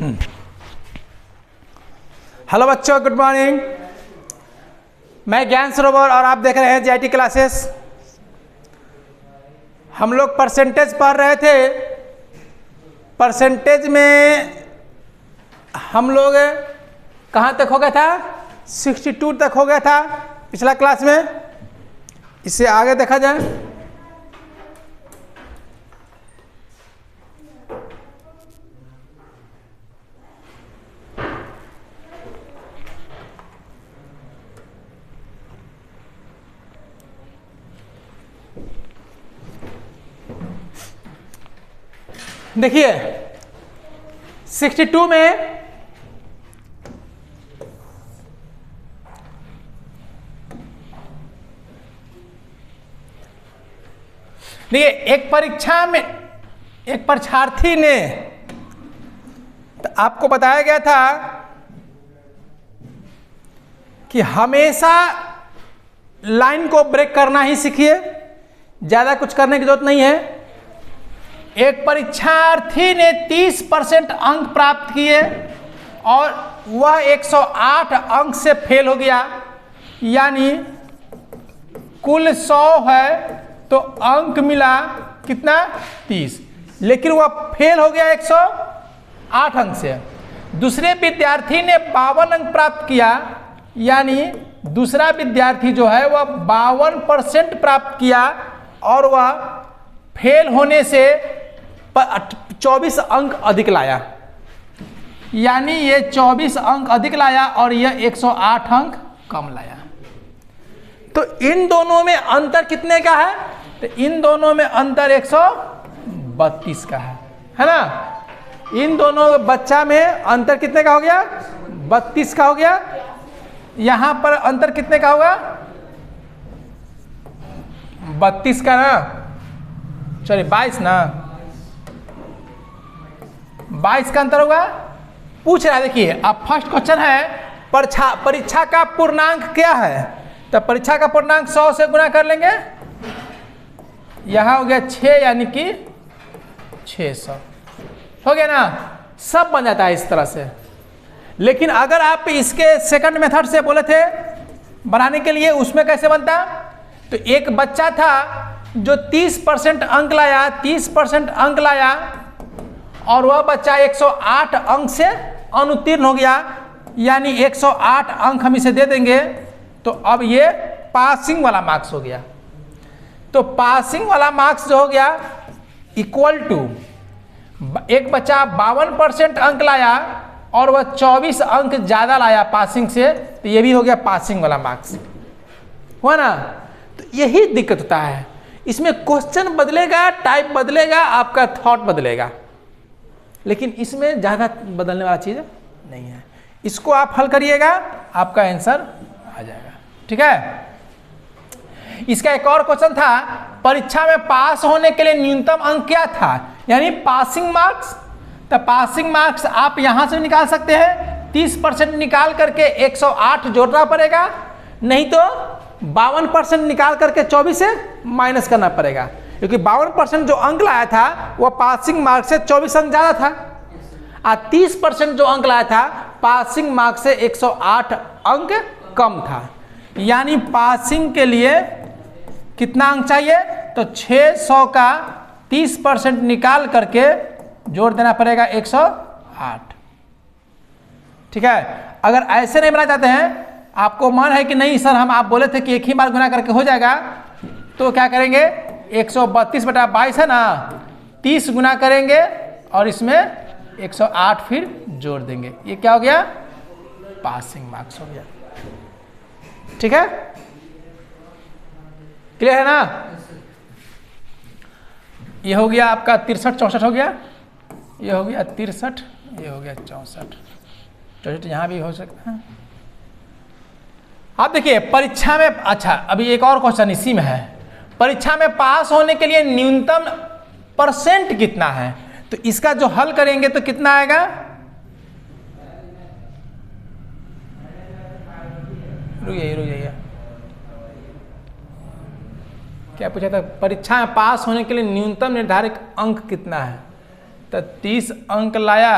Hello बच्चों, good morning. मैं ज्ञान सरोवर और आप देख रहे हैं जीआईटी क्लासेस। हम लोग परसेंटेज पढ़ रहे थे। परसेंटेज में हम लोग कहाँ तक हो गया था? 62 तक हो गया था पिछला क्लास में। इससे आगे देखा जाए। देखिए 62 में देखिए एक परीक्षा में एक परीक्षार्थी ने तो आपको बताया गया था कि हमेशा लाइन को ब्रेक करना ही सीखिए, ज़्यादा कुछ करने की जरूरत नहीं है। एक परीक्षार्थी ने 30% अंक प्राप्त किए और वह 108 अंक से फेल हो गया, यानी कुल 100 है तो अंक मिला कितना? 30, लेकिन वह फेल हो गया 108 अंक से। दूसरे विद्यार्थी ने 52 अंक प्राप्त किया, यानी दूसरा विद्यार्थी जो है वह 52% प्राप्त किया और वह फेल होने से 24 अंक अधिक लाया, यानी ये 24 अंक अधिक लाया और यह 108 अंक कम लाया। तो इन दोनों में अंतर कितने का है? तो इन दोनों में अंतर 132 का है ना? इन दोनों बच्चा में अंतर कितने का हो गया? 32 का हो गया। यहां पर अंतर कितने का होगा? 32 का ना, सॉरी 22 ना, 22 का अंतर होगा। पूछ रहा है, देखिए अब फर्स्ट क्वेश्चन है परीक्षा का पूर्णांक क्या है? तो परीक्षा का पूर्णांक 100 से गुना कर लेंगे। यहां हो गया 6, यानी कि 600 हो गया ना। सब बन जाता है इस तरह से। लेकिन अगर आप इसके सेकंड मेथड से बोले थे बनाने के लिए, उसमें कैसे बनता? तो एक बच्चा था जो 30% अंक लाया, 30% अंक लाया और वह बच्चा 108 अंक से अनुत्तीर्ण हो गया, यानी 108 अंक हम इसे दे देंगे। तो अब ये पासिंग वाला मार्क्स हो गया। तो पासिंग वाला मार्क्स जो हो गया इक्वल टू, एक बच्चा 52% अंक लाया और वह 24 अंक ज़्यादा लाया पासिंग से, तो ये भी हो गया पासिंग वाला मार्क्स, हुआ ना। तो यही दिक्कत होता है इसमें। क्वेश्चन बदलेगा, टाइप बदलेगा, आपका थॉट बदलेगा, लेकिन इसमें ज़्यादा बदलने वाला चीज़ नहीं है। इसको आप हल करिएगा, आपका आंसर आ जाएगा। ठीक है। इसका एक और क्वेश्चन था, परीक्षा में पास होने के लिए न्यूनतम अंक क्या था, यानी पासिंग मार्क्स। तो पासिंग मार्क्स आप यहां से निकाल सकते हैं। 30% निकाल करके 108 जोड़ना पड़ेगा, नहीं तो 52% निकाल करके 24 से माइनस करना पड़ेगा, क्योंकि 52% जो अंक लाया था वह पासिंग मार्क्स से 24 अंक ज़्यादा था, और 30% जो अंक लाया था पासिंग मार्क्स से 108 अंक कम था। यानी पासिंग के लिए कितना अंक चाहिए? तो 600 का 30% निकाल करके जोड़ देना पड़ेगा 108। ठीक है। अगर ऐसे नहीं बनाना चाहते हैं, आपको मन है कि नहीं सर हम आप बोले थे कि एक ही बार गुना करके हो जाएगा, तो क्या करेंगे? 132/22 है ना, 30 गुना करेंगे और इसमें 108 फिर जोड़ देंगे। ये क्या हो गया? पासिंग मार्क्स हो गया। ठीक है, क्लियर है ना? ये हो गया आपका 63-64 हो गया, ये हो गया 63, ये हो गया 64 यहाँ भी हो सकता है। आप देखिए परीक्षा में, अच्छा अभी एक और क्वेश्चन इसी में है, परीक्षा में पास होने के लिए न्यूनतम परसेंट कितना है? तो इसका जो हल करेंगे तो कितना आएगा? रुक जाइए, क्या पूछा था? परीक्षा में पास होने के लिए न्यूनतम निर्धारित अंक कितना है? तो 30 अंक लाया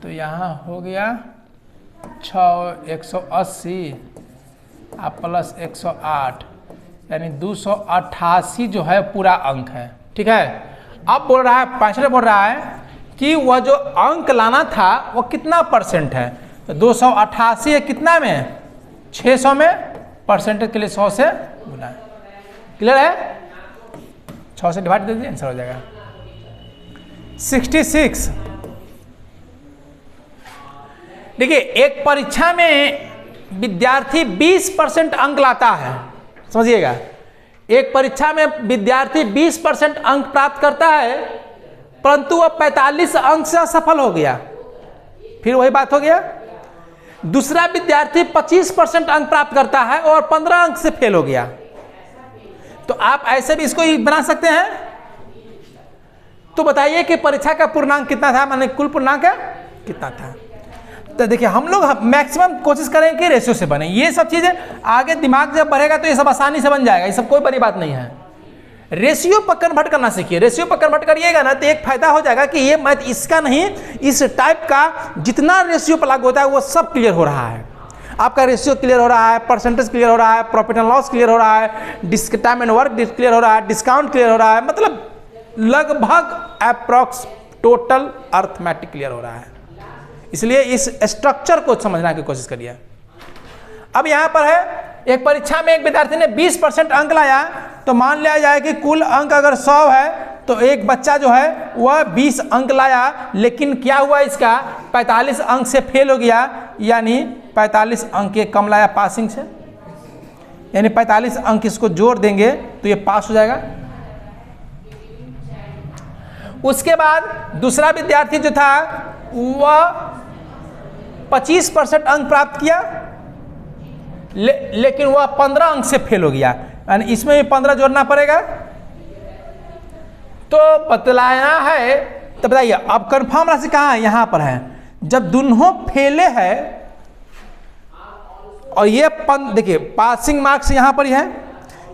तो यहाँ हो गया 6 180 प्लस 108 यानी 288 जो है पूरा अंक है। ठीक है, अब बोल रहा है पैंसठ बोल रहा है कि वह जो अंक लाना था वो कितना परसेंट है। तो 288 है कितना में 600 में, परसेंटेज के लिए 100 से गुना है। क्लियर है, 6 से डिवाइड दे दीजिए आंसर हो जाएगा 66। देखिए एक परीक्षा में विद्यार्थी 20% अंक लाता है, समझिएगा, एक परीक्षा में विद्यार्थी 20% अंक प्राप्त करता है, परंतु वह 45 अंक से असफल हो गया। फिर वही बात हो गया। दूसरा विद्यार्थी 25% अंक प्राप्त करता है और 15 अंक से फेल हो गया। तो आप ऐसे भी इसको बना सकते हैं। तो बताइए कि परीक्षा का पूर्णांक कितना था, माने कुल पूर्णांक कितना था। तो देखिए हम लोग मैक्सिमम कोशिश करें कि रेशियो से बने। ये सब चीजें आगे दिमाग जब बढ़ेगा तो ये सब आसानी से बन जाएगा, ये सब कोई बड़ी बात नहीं है। रेशियो पर कन्वर्ट करना सीखिए। रेशियो पर कन्वर्ट करिएगा ना तो एक फायदा हो जाएगा कि ये मैथ इसका नहीं, इस टाइप का जितना रेशियो पर लागू होता है वो सब क्लियर हो रहा है। आपका रेशियो क्लियर हो रहा है, परसेंटेज क्लियर हो रहा है, प्रॉफिट एंड लॉस क्लियर हो रहा है, टाइम एंड वर्क क्लियर हो रहा है, डिस्काउंट क्लियर हो रहा है, मतलब लगभग अप्रॉक्स टोटल अर्थमेटिक क्लियर हो रहा है। इसलिए इस स्ट्रक्चर को समझने की कोशिश करिए। अब यहाँ पर है एक परीक्षा में एक विद्यार्थी ने 20% अंक लाया, तो मान लिया जाए कि कुल अंक अगर 100 है तो एक बच्चा जो है वह 20 अंक लाया, लेकिन क्या हुआ इसका 45 अंक से फेल हो गया, यानी 45 अंक ये कम लाया पासिंग से, यानी 45 अंक इसको जोड़ देंगे तो ये पास हो जाएगा। उसके बाद दूसरा विद्यार्थी जो था वह 25% अंक प्राप्त किया, लेकिन वह 15 अंक से फेल हो गया, यानी इसमें भी 15 जोड़ना पड़ेगा। तो बतलाना है, तो बताइए अब कंफर्म राशि कहाँ है, यहाँ पर है। जब दोनों फेले हैं और ये देखिए पासिंग मार्क्स यहाँ पर ही है,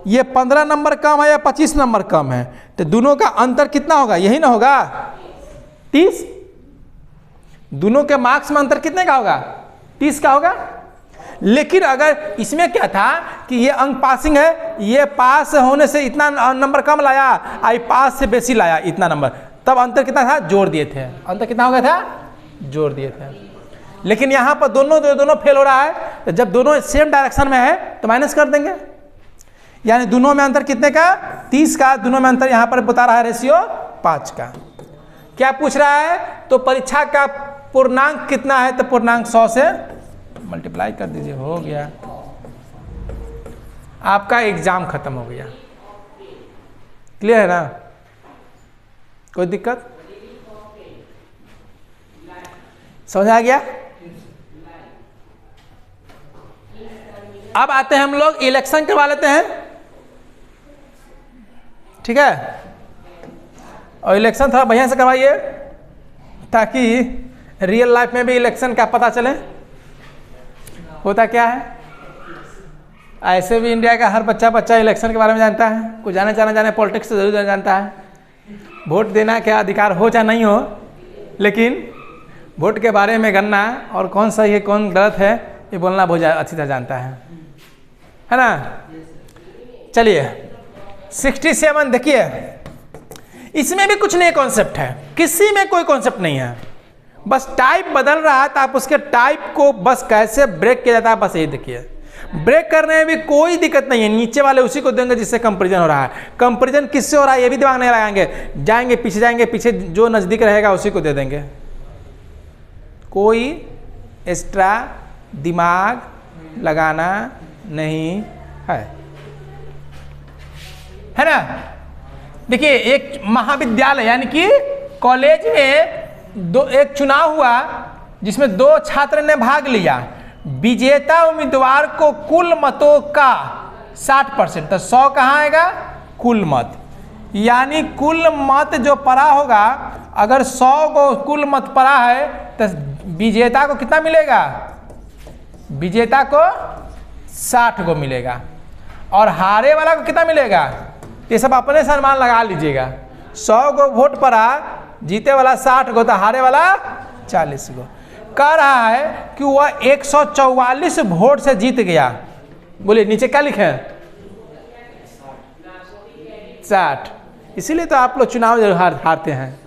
ये 15 नंबर कम है या 25 नंबर कम है, तो दोनों का अंतर कितना होगा, यही ना होगा 30। दोनों के मार्क्स में अंतर कितने का होगा 30 का होगा। लेकिन अगर इसमें क्या था कि ये अंक पासिंग है, ये पास होने से इतना नंबर कम लाया, आई पास से बेसी लाया इतना नंबर, तब अंतर कितना था जोड़ दिए थे। अंतर कितना हो गया था जोड़ दिए थे। लेकिन यहाँ पर दोनों फेल हो रहा है, तो जब दोनों सेम डायरेक्शन में है तो माइनस कर देंगे, यानी दोनों में अंतर कितने का 30 का। दोनों में अंतर यहाँ पर बता रहा है रेशियो 5 का। क्या पूछ रहा है, तो परीक्षा का पूर्णांक कितना है, तो पूर्णांक 100 से मल्टीप्लाई कर दीजिए, हो गया, आपका एग्जाम खत्म हो गया। क्लियर है ना, कोई दिक्कत समझ आ गया। अब आते हैं हम लोग इलेक्शन करवा लेते हैं, ठीक है, और इलेक्शन थोड़ा बढ़िया से करवाइए ताकि रियल लाइफ में भी इलेक्शन का पता चले होता क्या है। ऐसे भी इंडिया का हर बच्चा इलेक्शन के बारे में जानता है, कुछ जाने पॉलिटिक्स से जरूर जानता है। वोट देना क्या अधिकार हो चाहे नहीं हो, लेकिन वोट के बारे में गणना और कौन सही है कौन गलत है ये बोलना बहुत अच्छी तरह जानता है ना। चलिए 67 देखिए, इसमें भी कुछ नए कॉन्सेप्ट है, किसी में कोई कॉन्सेप्ट नहीं है, बस टाइप बदल रहा है, तो आप उसके टाइप को बस कैसे ब्रेक किया जाता है बस यही देखिए। ब्रेक करने में भी कोई दिक्कत नहीं है, नीचे वाले उसी को देंगे जिससे कंपैरिजन हो रहा है। कंपैरिजन किससे हो रहा है ये भी दिमाग नहीं लगाएंगे, जाएंगे पीछे जो नज़दीक रहेगा उसी को दे देंगे, कोई एक्स्ट्रा दिमाग लगाना नहीं है ना। देखिए एक महाविद्यालय यानी कि कॉलेज में एक चुनाव हुआ जिसमें 2 छात्र ने भाग लिया। विजेता उम्मीदवार को कुल मतों का 60%, तो 100 कहाँ आएगा कुल मत, यानी कुल मत जो पड़ा होगा, अगर 100 को कुल मत पड़ा है तो विजेता को कितना मिलेगा, विजेता को 60 को मिलेगा, और हारे वाला को कितना मिलेगा, ये सब अपने से अनुमान लगा लीजिएगा। 100 को वोट पड़ा, जीते वाला 60 को तो हारे वाला 40 को। कह रहा है कि वह 144 वोट से जीत गया। बोलिए नीचे क्या लिखे हैं? 60। इसीलिए तो आप लोग चुनाव हारते हैं।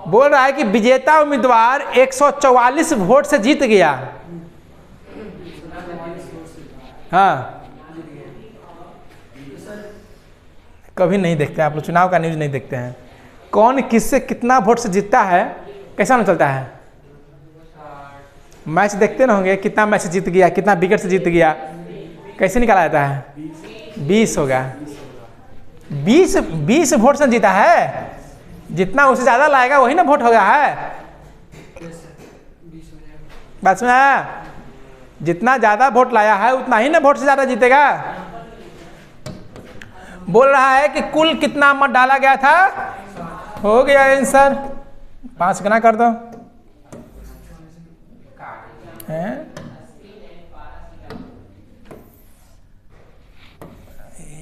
बोल रहा है कि विजेता उम्मीदवार 144 वोट से जीत गया। हाँ, कभी नहीं देखते आप लोग, चुनाव का न्यूज़ नहीं देखते हैं। कौन किससे कितना वोट से जीतता है कैसा नहीं चलता है? मैच देखते ना होंगे, कितना मैच से जीत गया, कितना विकेट से जीत गया, कैसे निकाला जाता है? 20 होगा। 20 वोट से जीता है। जितना उससे ज़्यादा लाएगा वही ना वोट हो गया है। बात सुना? जितना ज़्यादा वोट लाया है उतना ही ना वोट से ज़्यादा जीतेगा। बोल रहा है कि कुल कितना मत डाला गया था? हो गया आंसर, 5 गुना कर दो।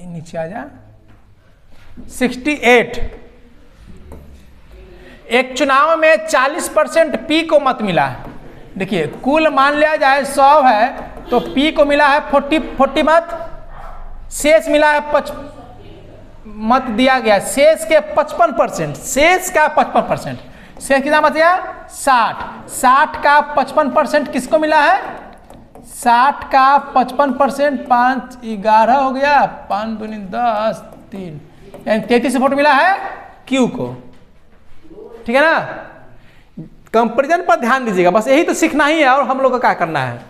नीचे आ जा। 68। एक चुनाव में 40% पी को मत मिला। देखिए कुल मान लिया जाए 100 है तो पी को मिला है 40 मत, शेष मिला है मत दिया गया शेष के 55%, शेष का 55%, शेष कितना मत दिया? 60 का 55% किसको मिला है? 60 का 55%, 5 11 हो गया, 5 दूनी 10 3, यानी 33 वोट मिला है क्यू को। ठीक है ना? कंपैरिजन पर ध्यान दीजिएगा, बस यही तो सीखना ही है। और हम लोग को क्या करना है?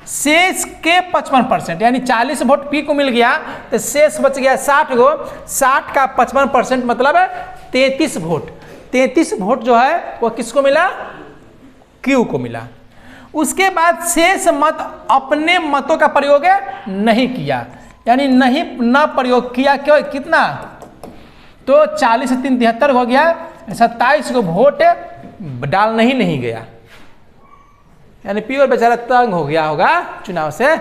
शेष के 55%, यानी 40 वोट पी को मिल गया तो शेष बच गया 60 गो। 60 का 55% मतलब है 33 वोट। 33 वोट जो है वो किसको मिला? क्यू को मिला। उसके बाद शेष मत अपने मतों का प्रयोग नहीं किया, यानी न प्रयोग किया। क्यों? कितना? तो 40 से 3 73 हो गया, 27 को वोट डालना ही नहीं गया, यानी पीओ बेचारा तंग हो गया होगा चुनाव से,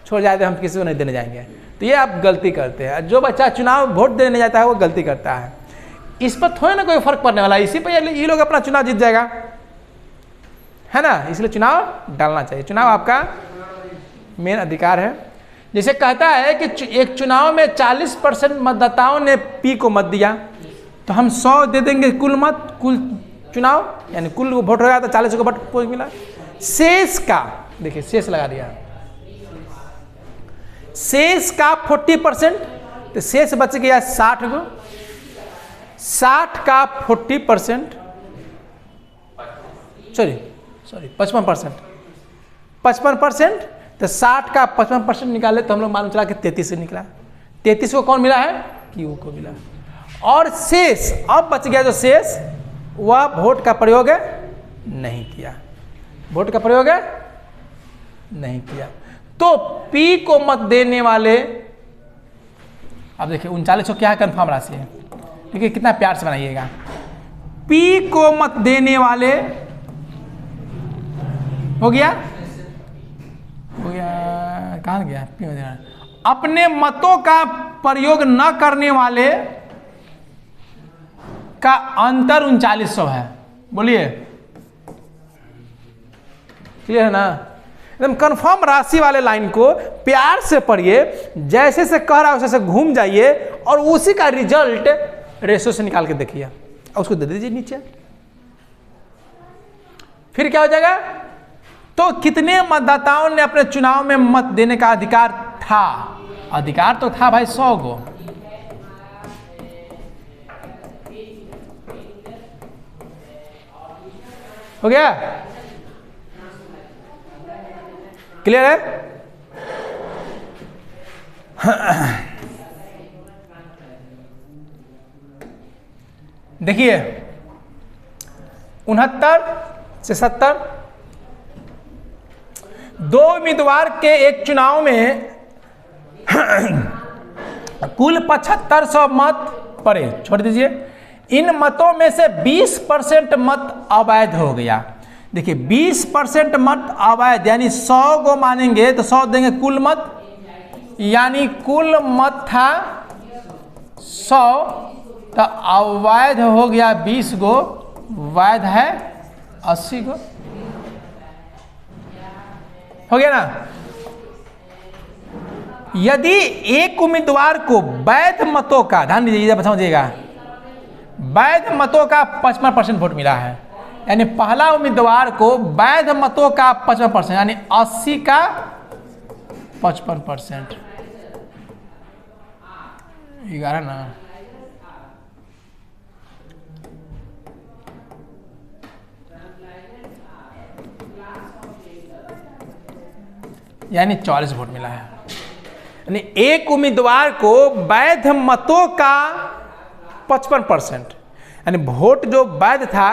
छोड़ जाते हम किसी को नहीं देने जाएंगे। तो ये आप गलती करते हैं। जो बच्चा चुनाव वोट देने जाता है वो गलती करता है। इस पर थोड़ा ना कोई फर्क पड़ने वाला, इसी पर ये लोग अपना चुनाव जीत जाएगा, है ना? इसलिए चुनाव डालना चाहिए। चुनाव आपका मेन अधिकार है। जैसे कहता है कि एक चुनाव में 40% मतदाताओं ने पी को मत दिया तो हम 100 दे देंगे कुल मत, कुल चुनाव यानी कुल वोट हो गया तो 40 को वोट मिला। शेष का देखिए, शेष लगा दिया, शेष का 40%, तो शेष बच गया 60 गो। 60 का 40%, सॉरी 55%, 55%, तो 60 का 55% निकाले तो हम लोग मालूम चला कि 33 से निकला। 33 को कौन मिला है? क्यू को मिला। और शेष अब बच गया, जो शेष वह वोट का प्रयोग नहीं किया, वोट का प्रयोग नहीं किया। तो पी को मत देने वाले, अब देखिए 39 को क्या कंफर्म राशि है, देखिए कितना प्यार से बनाइएगा। पी को मत देने वाले हो गया, कहाँ गया? पी में देना। अपने मतों का प्रयोग न करने वाले का अंतर 3900 है। बोलिए क्लियर है ना? एकदम कंफर्म राशि वाले लाइन को प्यार से पढ़िए, जैसे से कह रहा है वैसे घूम जाइए और उसी का रिजल्ट रेशो से निकाल के देखिए और उसको दे दीजिए नीचे। फिर क्या हो जाएगा? तो कितने मतदाताओं ने अपने चुनाव में मत देने का अधिकार था? अधिकार तो था भाई 100 गो। हो गया? क्लियर है? देखिए 69 से 70, दो उम्मीदवार के एक चुनाव में कुल 7500 मत पड़े। छोड़ दीजिए, इन मतों में से 20% मत अवैध हो गया। देखिए 20% मत अवैध, यानी 100 को मानेंगे तो 100 देंगे कुल मत, यानी कुल मत था 100 तो अवैध हो गया 20 गो, वैध है 80 को हो गया ना। यदि एक उम्मीदवार को वैध मतों का, ध्यान दीजिए समझिएगा, वैध मतों का 55% वोट मिला है, यानी पहला उम्मीदवार को वैध मतों का 55% यानी 80 का 55%, 11 ना, यानी 44 वोट मिला है। यानी एक उम्मीदवार को वैध मतों का 55%, यानी वोट जो वैध था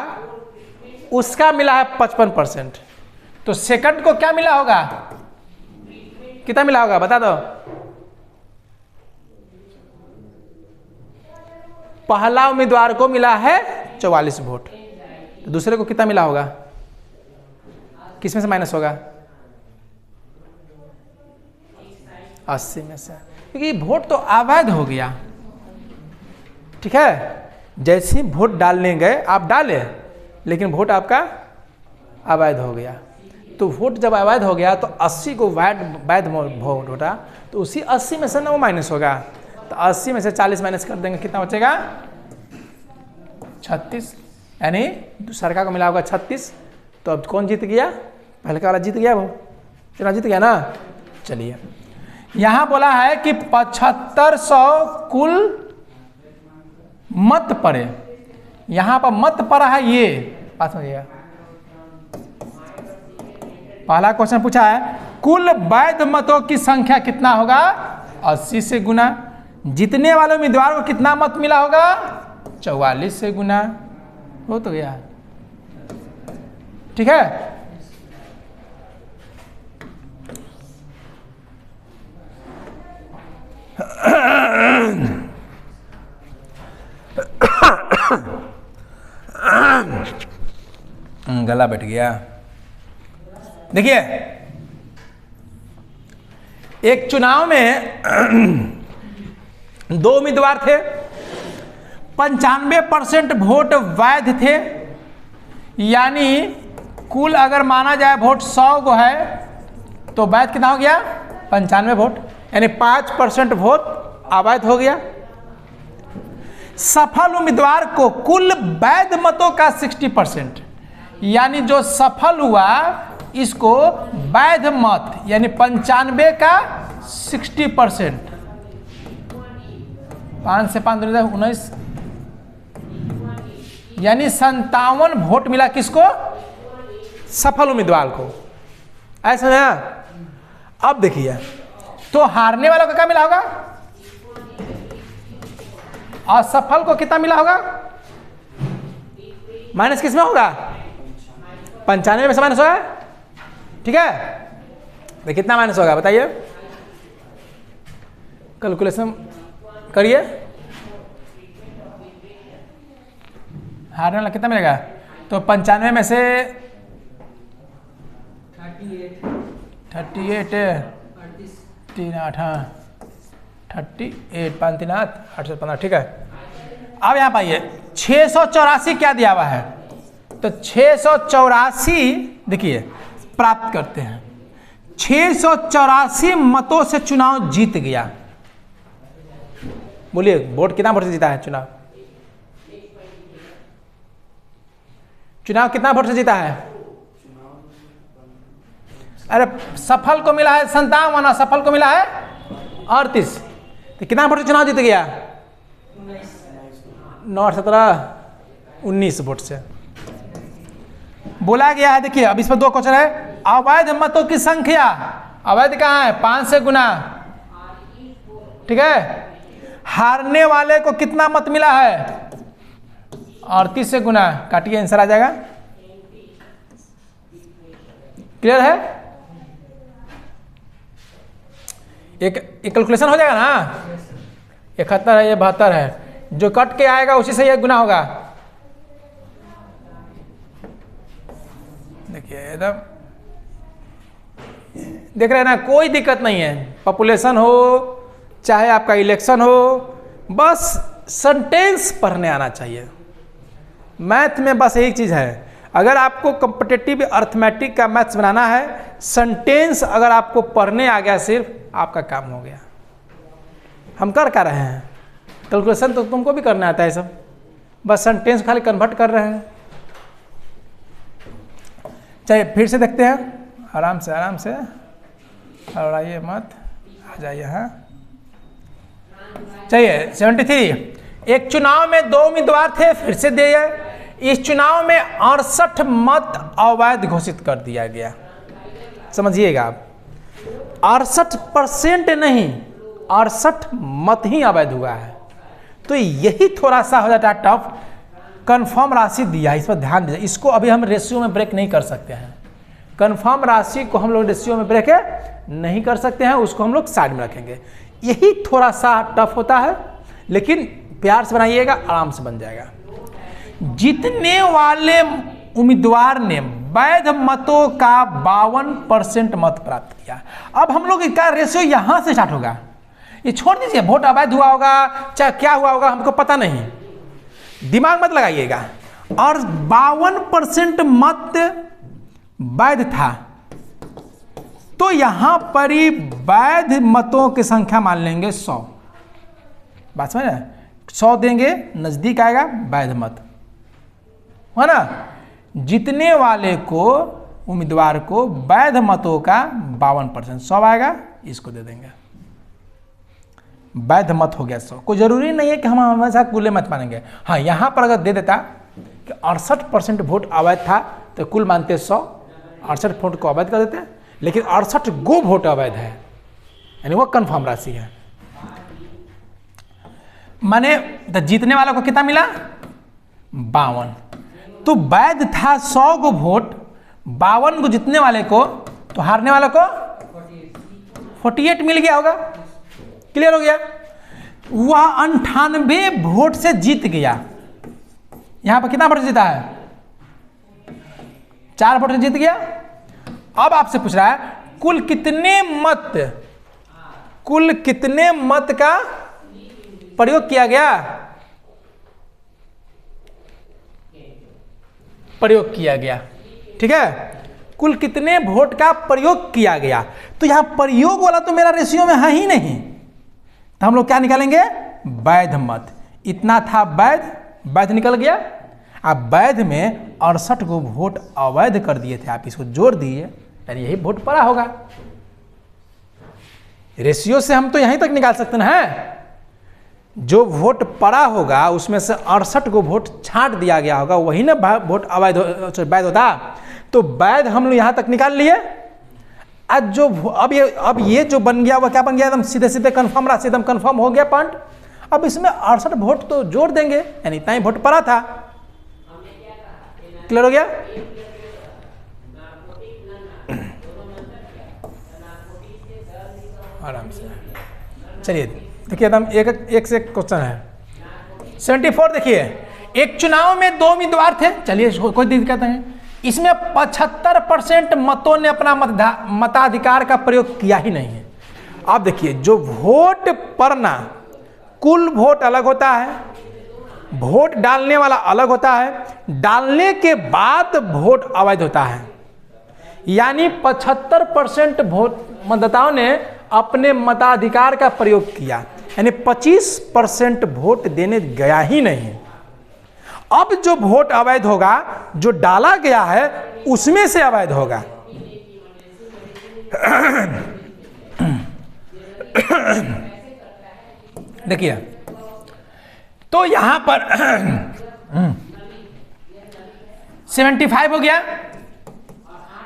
उसका मिला है 55%। तो सेकंड को क्या मिला होगा, कितना मिला होगा बता दो। पहला उम्मीदवार को मिला है 44 वोट, तो दूसरे को कितना मिला होगा, किसमें से माइनस होगा, 80 में से, क्योंकि वोट तो अवैध हो गया। ठीक है, जैसे ही वोट डालने गए आप डाले, लेकिन वोट आपका अवैध हो गया। तो वोट जब अवैध हो गया तो 80 को वैध वोट होता, तो उसी 80 में से ना वो माइनस होगा, तो 80 में से 40 माइनस कर देंगे, कितना बचेगा 36, यानी सरकार को मिला होगा 36। तो अब कौन जीत गया, पहले का वाला जीत गया, वो चुनाव जीत गया ना। चलिए यहां बोला है कि 7500 कुल मत पड़े, यहां पर मत पड़ा है, ये बात समझिएगा। पहला क्वेश्चन पूछा है कुल वैध मतों की संख्या कितना होगा, 80 से गुना, जीतने वाले उम्मीदवार को कितना मत मिला होगा, 44 से गुना, हो तो गया। ठीक है, गला बैठ गया। देखिए एक चुनाव में 2 उम्मीदवार थे, 95% वोट वैध थे, यानी कुल अगर माना जाए वोट 100 को है तो वैध कितना हो गया 95 वोट, यानी 5% वोट अवैध हो गया। सफल उम्मीदवार को कुल वैध मतों का 60%, यानी जो सफल हुआ इसको वैध मत यानी 95 का 60%, 5 से 5 19, यानी 57 वोट मिला किसको, सफल उम्मीदवार को। ऐसा ना। अब देखिए तो हारने वालों को क्या मिला होगा, असफल को कितना मिला होगा, माइनस किस में होगा, 95 में से माइनस होगा। ठीक है, तो कितना माइनस होगा बताइए, कैलकुलेशन करिए। हारने वाला कितना मिलेगा, तो 95 में से 38 3 8 38 5 3 8 815। ठीक है, अब यहाँ पाइए 684 क्या दिया हुआ है, तो 684 देखिए प्राप्त करते हैं, 684 मतों से चुनाव जीत गया। बोलिए वोट कितना वोट से जीता है चुनाव, चुनाव कितना वोट से जीता है, अरे सफल को मिला है 57, असफल को मिला है 38, तो कितना वोट से चुनाव जीत गया, 9 17 19 वोट से बोला गया है। देखिए अब इस पर 2 क्वेश्चन है, अवैध मतों की संख्या, अवैध कहाँ है 5 से गुना। ठीक है, हारने वाले को कितना मत मिला है, 38 से गुना, काटिए आंसर आ जाएगा। क्लियर है, एक कैलकुलेशन हो जाएगा ना, 71 है ये 72 है, जो कट के आएगा उसी से ये गुना होगा। देखिए एकदम देख रहे हैं ना, कोई दिक्कत नहीं है, पॉपुलेशन हो चाहे आपका इलेक्शन हो, बस सेंटेंस पढ़ने आना चाहिए। मैथ में बस यही चीज़ है, अगर आपको कॉम्पिटिटिव अर्थमेटिक का मैथ्स बनाना है, सेंटेंस अगर आपको पढ़ने आ गया सिर्फ, आपका काम हो गया। हम कर रहे हैं कैलकुलेशन, तो तुमको भी करना आता है सब, बस सेंटेंस खाली कन्वर्ट कर रहे हैं। चलिए फिर से देखते हैं, आराम से आराम से, और आइए मत आ जाइए। हाँ चलिए 73, एक चुनाव में 2 उम्मीदवार थे, फिर से दिए। इस चुनाव में 68 मत अवैध घोषित कर दिया गया। समझिएगा आप, 68% नहीं, 68 मत ही अवैध हुआ है। तो यही थोड़ा सा हो जाता है टफ। कन्फर्म राशि दिया, इस पर ध्यान दीजिए। इसको अभी हम रेशियो में ब्रेक नहीं कर सकते हैं। कन्फर्म राशि को हम लोग रेशियो में ब्रेक नहीं कर सकते हैं, उसको हम लोग साइड में रखेंगे। यही थोड़ा सा टफ होता है, लेकिन प्यार से बनाइएगा, आराम से बन जाएगा। जीतने वाले उम्मीदवार ने वैध मतों का 52% मत प्राप्त किया। अब हम लोग का रेशियो यहां से स्टार्ट होगा। ये छोड़ दीजिए, वोट अवैध हुआ होगा चाहे क्या हुआ होगा, हमको पता नहीं, दिमाग मत लगाइएगा। और 52% मत वैध था, तो यहां पर ही वैध मतों की संख्या मान लेंगे 100। बात समझ, 100 देंगे, नजदीक आएगा वैध मत, है ना। जीतने वाले को, उम्मीदवार को वैध मतों का 52%, 100 आएगा, इसको दे देंगे, वैध मत हो गया 100। कोई जरूरी नहीं है कि हम हमेशा कुल मत मानेंगे। हाँ, यहां पर अगर दे देता कि 68% वोट अवैध था, तो कुल मानते 100, 68 वोट को अवैध कर देते, लेकिन 68 गो वोट अवैध है, यानी वो कन्फर्म राशि है। माने तो जीतने वाला को कितना मिला? 52। तो वैध था 100 गो वोट, 52 को जीतने वाले को, तो हारने वाले को 48 मिल गया होगा। क्लियर हो गया? वह 98 वोट से जीत गया। यहां पर कितना वोट जीता है? 4 वोट से जीत गया। अब आपसे पूछ रहा है कुल कितने मत का प्रयोग किया गया? प्रयोग किया गया, ठीक है। कुल कितने वोट का प्रयोग किया गया, तो यहां प्रयोग वाला तो मेरा रेशियो में है ही नहीं, तो हम लोग क्या निकालेंगे? वैध मत। इतना था वैध निकल गया। अब वैध में 68 को वोट अवैध कर दिए थे, आप इसको जोड़ दिए, यानी यही वोट पड़ा होगा। रेशियो से हम तो यहीं तक निकाल सकते हैं। जो वोट पड़ा होगा उसमें से 68 को वोट छांट दिया गया होगा, वही ना वोट अवैध वैध होता। तो वैध हम लोग यहां तक निकाल लिए। आज जो अब ये जो बन गया, वह क्या बन गया? एकदम सीधे सीधे कन्फर्म राशि, एकदम कन्फर्म हो गया पॉइंट। अब इसमें 68 वोट तो जोड़ देंगे, यानी इतना ही वोट पड़ा था। क्लियर हो गया? आराम से चलिए देखिए, एकदम एक से एक क्वेश्चन है। 74 देखिए, एक चुनाव में 2 उम्मीदवार थे। चलिए कोई दिक्कत नहीं, इसमें 75% मतों ने अपना मताधिकार का प्रयोग किया ही नहीं है। अब देखिए, जो वोट पड़ना, कुल वोट अलग होता है, वोट डालने वाला अलग होता है, डालने के बाद वोट अवैध होता है। यानी 75% वोट मतदाताओं ने अपने मताधिकार का प्रयोग किया, यानी 25% वोट देने गया ही नहीं। अब जो वोट अवैध होगा, जो डाला गया है उसमें से अवैध होगा। देखिए, तो यहां पर 75 हो गया,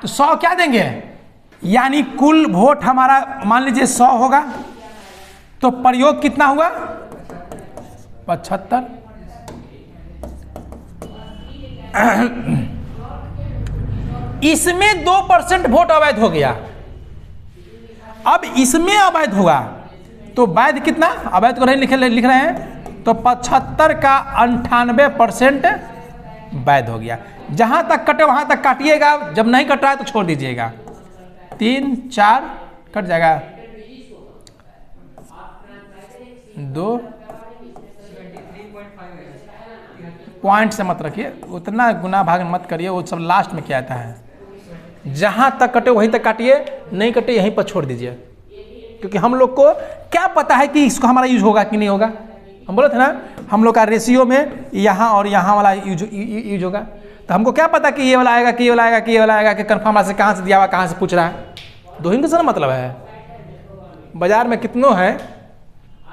तो 100 क्या देंगे? यानी कुल वोट हमारा मान लीजिए 100 होगा, तो प्रयोग कितना हुआ? 75। इसमें 2% वोट अवैध हो गया। अब इसमें अवैध होगा, तो वैध कितना? अवैध को नहीं लिख रहे हैं, तो 75 का 98% वैध हो गया। जहां तक कटे वहां तक काटिएगा, जब नहीं कट रहा है तो छोड़ दीजिएगा। 3 4 कट जाएगा, 2 पॉइंट से मत रखिए, उतना गुना भाग मत करिए, वो सब लास्ट में क्या आता है। जहाँ तक कटे वहीं तक काटिए, नहीं कटे यहीं पर छोड़ दीजिए, क्योंकि हम लोग को क्या पता है कि इसको हमारा यूज होगा कि नहीं होगा। हम बोले थे ना हम लोग का रेशियो में यहाँ और यहाँ वाला यूज होगा, तो हमको क्या पता कि ये वाला आएगा कि ये वाला आएगा कि ये वाला आएगा, कि कन्फर्म से कहाँ से दिया हुआ कहाँ से पूछ रहा है। दो हिंग से ना मतलब है, बाजार में कितनों है,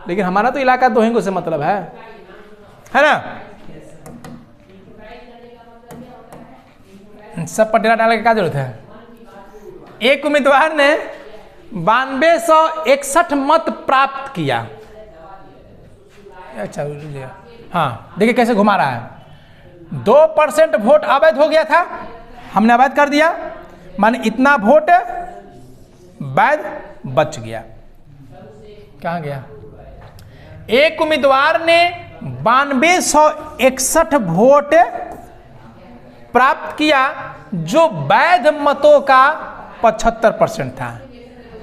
लेकिन हमारा तो इलाका दो हिंगों से मतलब है ना। सब पर डेरा डालने की क्या जरूरत है। एक उम्मीदवार ने 9261 मत प्राप्त किया। अच्छा हाँ, देखिए कैसे घुमा रहा है। 2% वोट अवैध हो गया था, हमने अवैध कर दिया, माने इतना वोट वैध बच गया। कहाँ गया। एक उम्मीदवार ने 9261 वोट प्राप्त किया, जो वैध मतों का 75% था।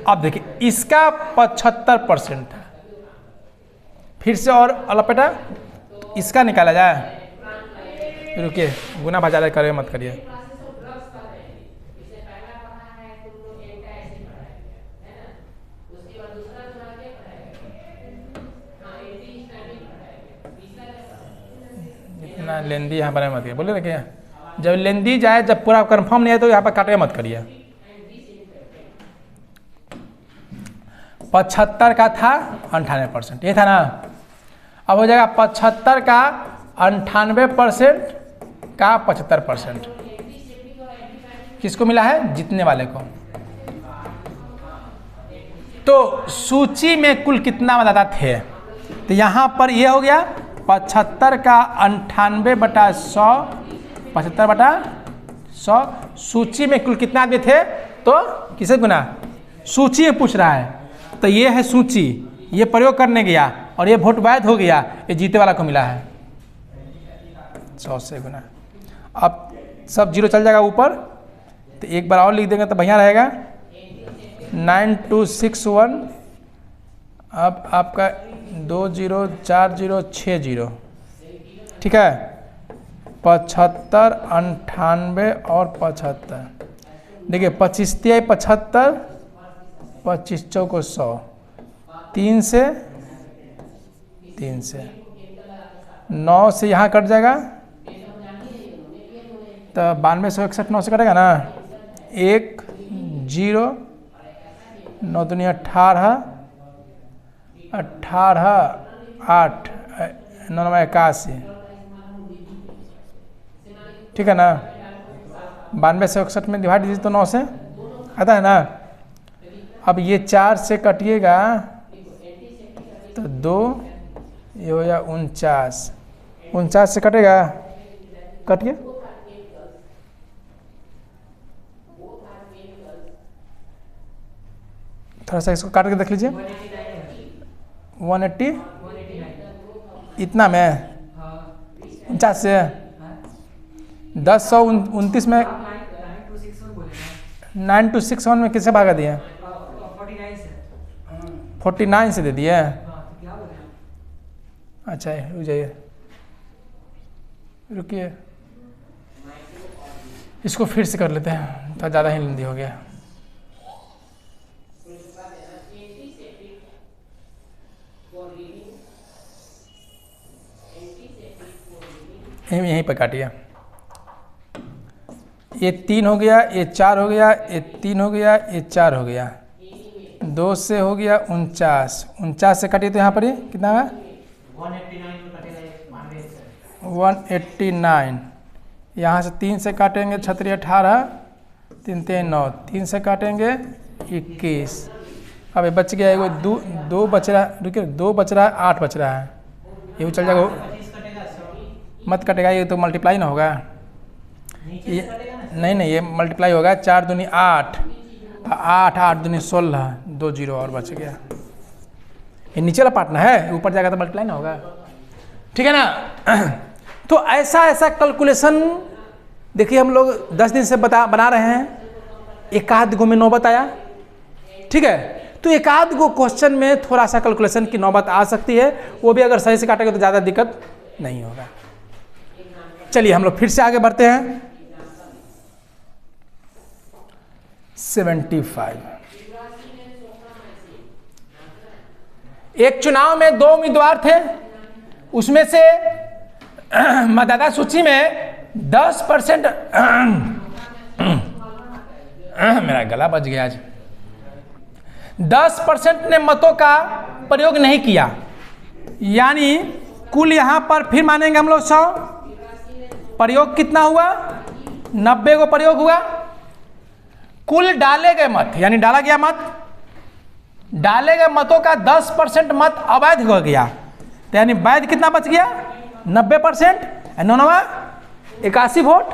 अब देखिए इसका 75% था, फिर से और अलपेटा तो इसका निकाला जाए। रुकिए, गुना भाजा करिए मत करिए। इतना लेंदी यहाँ पर मत करिए, बोले ना क्या, जब लेंदी जाए, जब पूरा कंफर्म नहीं है तो यहाँ पर काटे मत करिए। 75 का था 98%, ये था ना। अब हो जाएगा 75 का 98% का 75%। किसको मिला है, जीतने वाले को। तो सूची में कुल कितना मतदाता थे, तो यहाँ पर ये हो गया 75 का 98/100, 75/100। सूची में कुल कितना आदमी थे, तो किसे गुना, सूची में पूछ रहा है, तो ये है सूची, ये प्रयोग करने गया और ये वोट वैध हो गया, ये जीते वाला को मिला है 100 से गुना। अब सब जीरो चल जाएगा ऊपर, तो एक बार और लिख देंगे तो बढ़िया रहेगा। 9261, अब आपका 204060, ठीक है। 75, 98 और 75। देखिए 25 × 75, 25 × 4 = 100, 3 से 9 से यहाँ कट जाएगा, तो 9261 9 से कटेगा ना। 1 0 9 दूनी 18, 18 8 9 9 81, ठीक है ना। 9261 में डिवाइड दीजिए तो 9 से आता है ना। अब ये 4 से कटिएगा तो 2, ये हो जाए 49, 49 से कटेगा, कटिए। थोड़ा सा इसको काट के देख लीजिए। 180 इतना में 49 से 1029 में 9261 में किससे भागा दिए, 49 से दे दिए। अच्छा रुक जाइए, रुकिए, इसको फिर से कर लेते हैं, तो ज़्यादा ही लंबी हो गया। यहीं पर काटिए। ये 3 हो गया, ये 4 हो गया, ये 3 हो गया, ये 4 हो गया, 2 से हो गया 49, 49 से काटिए तो यहाँ पर कितना है 189। यहाँ से 3 से काटेंगे 36 18, 3 3 9, 3 से काटेंगे 21। अब ये बच गया, एगो 2 बच रहा, रुकिए 2 बच रहा है, 8 बच रहा है, ये भी चल जाएगा, मत कटेगा, ये तो मल्टीप्लाई ना होगा, ये नहीं ये मल्टीप्लाई होगा। 4 दूनी 8, 8 8 दूनी 16, 2 0 और बच गया। ये नीचे वाला पार्ट ना है, ऊपर जाएगा तो मल्टीप्लाई ना होगा, ठीक है ना। तो ऐसा कैलकुलेशन देखिए हम लोग 10 दिन से बना रहे हैं, एक आध गो में नौबत आया, ठीक है। तो एक आध गो क्वेश्चन में थोड़ा सा कैलकुलेशन की नौबत आ सकती है, वो भी अगर सही से काटेंगे तो ज़्यादा दिक्कत नहीं होगा। चलिए हम लोग फिर से आगे बढ़ते हैं। 75। एक चुनाव में 2 उम्मीदवार थे, उसमें से मतदाता सूची में 10% मेरा गला बज गया आज। 10% ने मतों का प्रयोग नहीं किया, यानी कुल यहां पर फिर मानेंगे हम लोग 100, प्रयोग कितना हुआ? 90 को प्रयोग हुआ। कुल डाले गए मत, यानी डाला गया मत, डाले गए मतों का 10% मत अवैध हो गया, तो यानी वैध कितना बच गया? 90%। 81 वोट।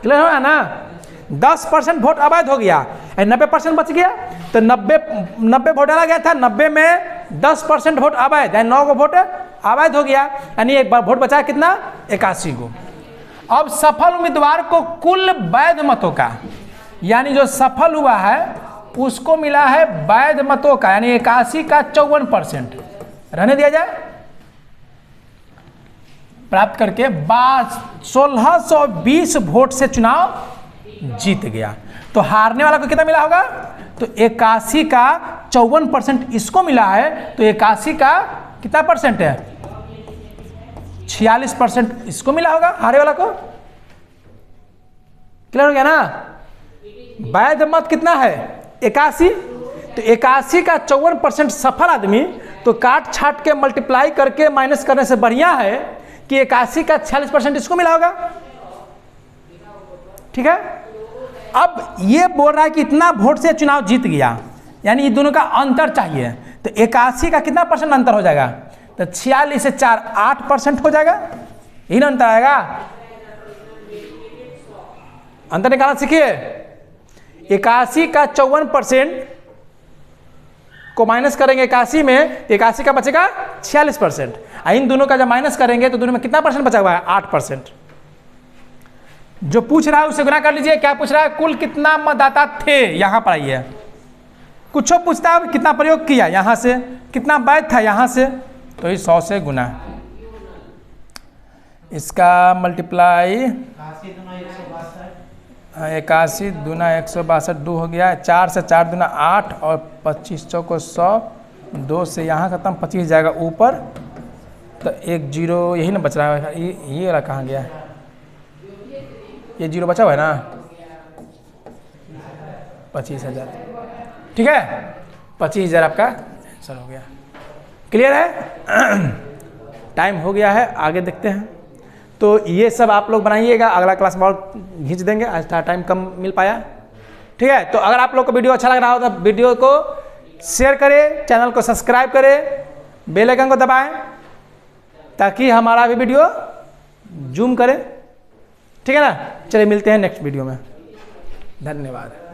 क्लियर हुआ ना? 10% वोट अवैध हो गया, 90% बच गया, तो 90 वोट डाला गया था, 90 में 10% वोट अवैध, यानी 9 को वोट अवैध हो गया, यानी एक बार वोट बचा कितना? 81 को। अब सफल उम्मीदवार को कुल वैध मतों का, यानी जो सफल हुआ है उसको मिला है वैध मतों का, यानी 81 का 54% रहने दिया जाए, प्राप्त करके 1620 वोट से चुनाव जीत गया। तो हारने वाला को कितना मिला होगा? तो 81 का 54% इसको मिला है, तो 81 का कितना परसेंट है? 46% इसको मिला होगा हारे वाला को। क्लियर हो गया ना? वैध मत कितना है? 81। तो 81 का 54% सफल आदमी, तो काट छाट के मल्टीप्लाई करके माइनस करने से बढ़िया है कि 81 का 46% इसको मिला होगा। ठीक है, अब ये बोल रहा है कि इतना वोट से चुनाव जीत गया, यानी ये दोनों का अंतर चाहिए, तो 81 का कितना परसेंट अंतर हो जाएगा? तो 46 से 4 8% हो जाएगा, यही ना अंतर आएगा। अंतर निकालना सीखिए। 81 का 54% को माइनस करेंगे 81 में, 81 का बचेगा 46%। इन दोनों का जब माइनस करेंगे तो दोनों में कितना परसेंट बचा हुआ है? 8%। जो पूछ रहा है उसे गुना कर लीजिए। क्या पूछ रहा है? कुल कितना मतदाता थे, यहां पर आइए। कुछ पूछता है कितना प्रयोग किया, यहां से कितना वैध था, यहां से, तो ये 100 से गुना, इसका मल्टीप्लाई 81 दूना 162 2 हो गया, 4 से 4 दूना 8 और 25 चौको 100, 2 से यहाँ खत्म, 25 जाएगा ऊपर, तो 1 0 यही ना बच रहा है। ये वाला कहाँ गया? ये 0 बचा हुआ है ना? 25,000। ठीक है, 25,000 आपका आंसर हो गया। क्लियर है? टाइम हो गया है, आगे देखते हैं। तो ये सब आप लोग बनाइएगा, अगला क्लास में और खींच देंगे, आज था टाइम कम मिल पाया। ठीक है, तो अगर आप लोग को वीडियो अच्छा लग रहा हो तो वीडियो को शेयर करें, चैनल को सब्सक्राइब करें, बेल आइकन को दबाएं ताकि हमारा भी वीडियो जूम करे। ठीक है ना? चलिए मिलते हैं नेक्स्ट वीडियो में। धन्यवाद।